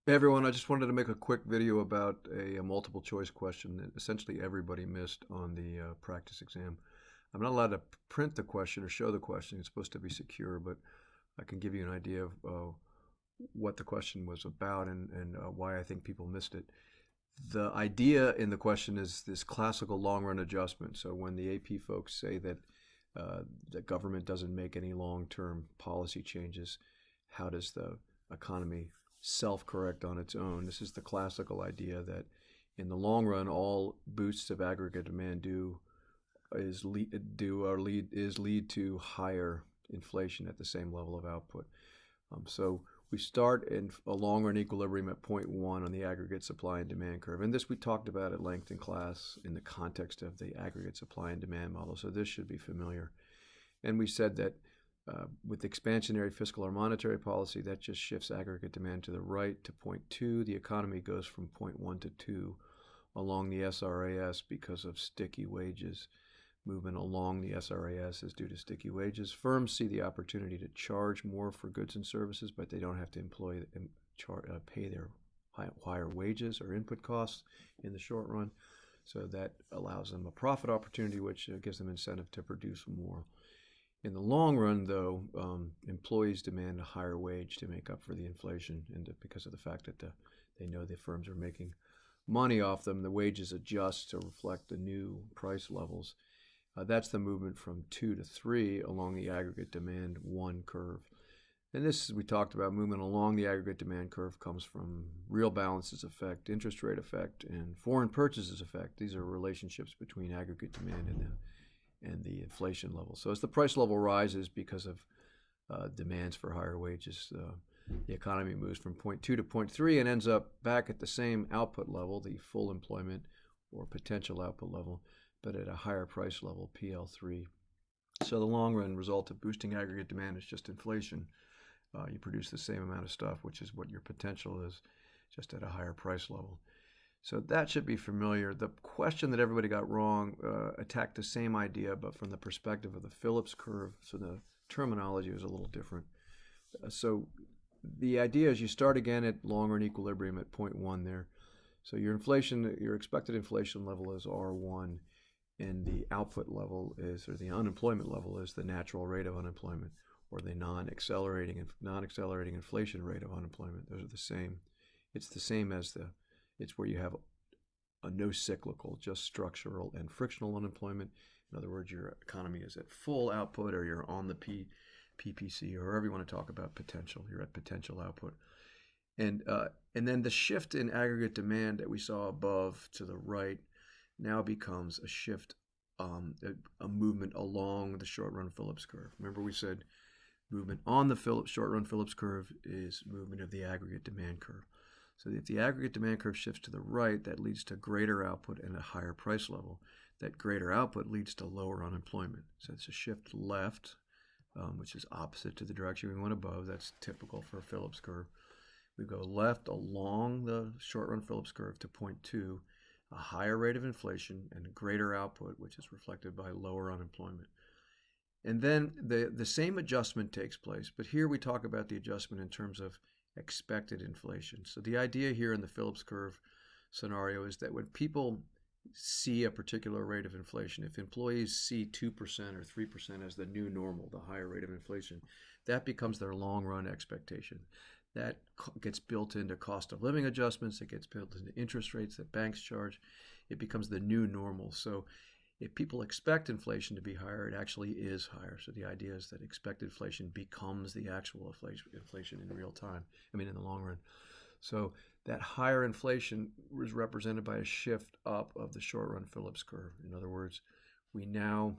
Hey everyone, I just wanted to make a quick video about a multiple choice question that essentially everybody missed on the practice exam. I'm not allowed to print the question or show the question. It's supposed to be secure, but I can give you an idea of what the question was about and why I think people missed it. The idea in the question is this classical long run adjustment. So when the AP folks say that the government doesn't make any long term policy changes, how does the economy self-correct on its own? This is the classical idea that in the long run, all boosts of aggregate demand lead to higher inflation at the same level of output. So we start in a long run equilibrium at point one on the aggregate supply and demand curve. And this we talked about at length in class in the context of the aggregate supply and demand model. So this should be familiar. And we said that with expansionary fiscal or monetary policy, that just shifts aggregate demand to the right to point two. The economy goes from point one to two along the SRAS because of sticky wages. Movement along the SRAS is due to sticky wages. Firms see the opportunity to charge more for goods and services, but they don't have to pay their higher wages or input costs in the short run. So that allows them a profit opportunity, which gives them incentive to produce more. In the long run, though, employees demand a higher wage to make up for the inflation, and because of the fact that they know the firms are making money off them, the wages adjust to reflect the new price levels. That's the movement from 2 to 3 along the aggregate demand 1 curve. And this, we talked about, movement along the aggregate demand curve comes from real balances effect, interest rate effect, and foreign purchases effect. These are relationships between aggregate demand and the inflation level. So as the price level rises because of demands for higher wages, the economy moves from point 2 to point 3 and ends up back at the same output level, the full employment or potential output level, but at a higher price level, PL3. So the long run result of boosting aggregate demand is just inflation. You produce the same amount of stuff, which is what your potential is, just at a higher price level. So that should be familiar. The question that everybody got wrong attacked the same idea, but from the perspective of the Phillips curve. So the terminology was a little different. So the idea is you start again at long run equilibrium at point one there. So your expected inflation level is R1, and the output level or the unemployment level is the natural rate of unemployment, or the non-accelerating inflation rate of unemployment. Those are the same. It's the same as it's where you have a no cyclical, just structural and frictional unemployment. In other words, your economy is at full output, or you're on the PPC, or however you want to talk about potential. You're at potential output. And then the shift in aggregate demand that we saw above to the right now becomes a shift, a movement along the short-run Phillips curve. Remember we said movement on the short-run Phillips curve is movement of the aggregate demand curve. So if the aggregate demand curve shifts to the right, that leads to greater output and a higher price level. That greater output leads to lower unemployment. So it's a shift left, which is opposite to the direction we went above. That's typical for a Phillips curve. We go left along the short-run Phillips curve to point two, a higher rate of inflation and greater output, which is reflected by lower unemployment. And then the same adjustment takes place, but here we talk about the adjustment in terms of expected inflation. So the idea here in the Phillips curve scenario is that when people see a particular rate of inflation, if employees see 2% or 3% as the new normal, the higher rate of inflation, that becomes their long-run expectation. That gets built into cost of living adjustments. It gets built into interest rates that banks charge. It becomes the new normal. So if people expect inflation to be higher, it actually is higher. So the idea is that expected inflation becomes the actual inflation in real time. In the long run. So that higher inflation was represented by a shift up of the short-run Phillips curve. In other words, we now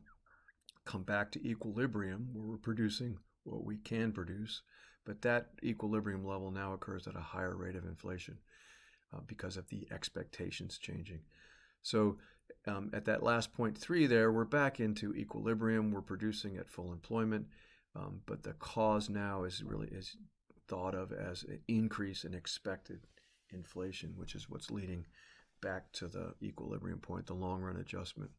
come back to equilibrium where we're producing what we can produce, but that equilibrium level now occurs at a higher rate of inflation because of the expectations changing. So at that last point 3 there, we're back into equilibrium. We're producing at full employment, but the cause now is thought of as an increase in expected inflation, which is what's leading back to the equilibrium point, the long-run adjustment.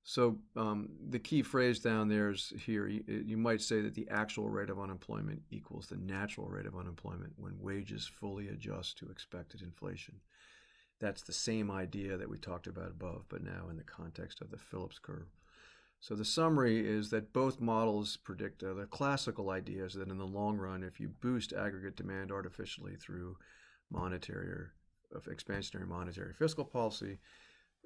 So the key phrase down there is here. You might say that the actual rate of unemployment equals the natural rate of unemployment when wages fully adjust to expected inflation. That's the same idea that we talked about above, but now in the context of the Phillips curve. So the summary is that both models predict the classical idea is that in the long run, if you boost aggregate demand artificially through monetary or expansionary monetary fiscal policy,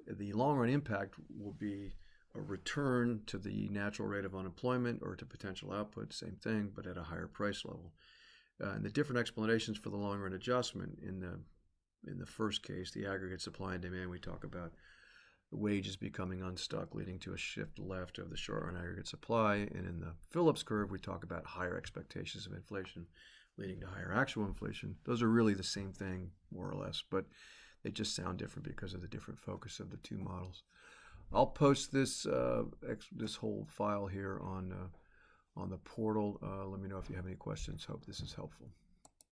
the long run impact will be a return to the natural rate of unemployment or to potential output, same thing, but at a higher price level. And the different explanations for the long run adjustment in the first case, the aggregate supply and demand, we talk about the wages becoming unstuck, leading to a shift left of the short run aggregate supply. And in the Phillips curve, we talk about higher expectations of inflation, leading to higher actual inflation. Those are really the same thing, more or less, but they just sound different because of the different focus of the two models. I'll post this this whole file here on the portal. Let me know if you have any questions. Hope this is helpful.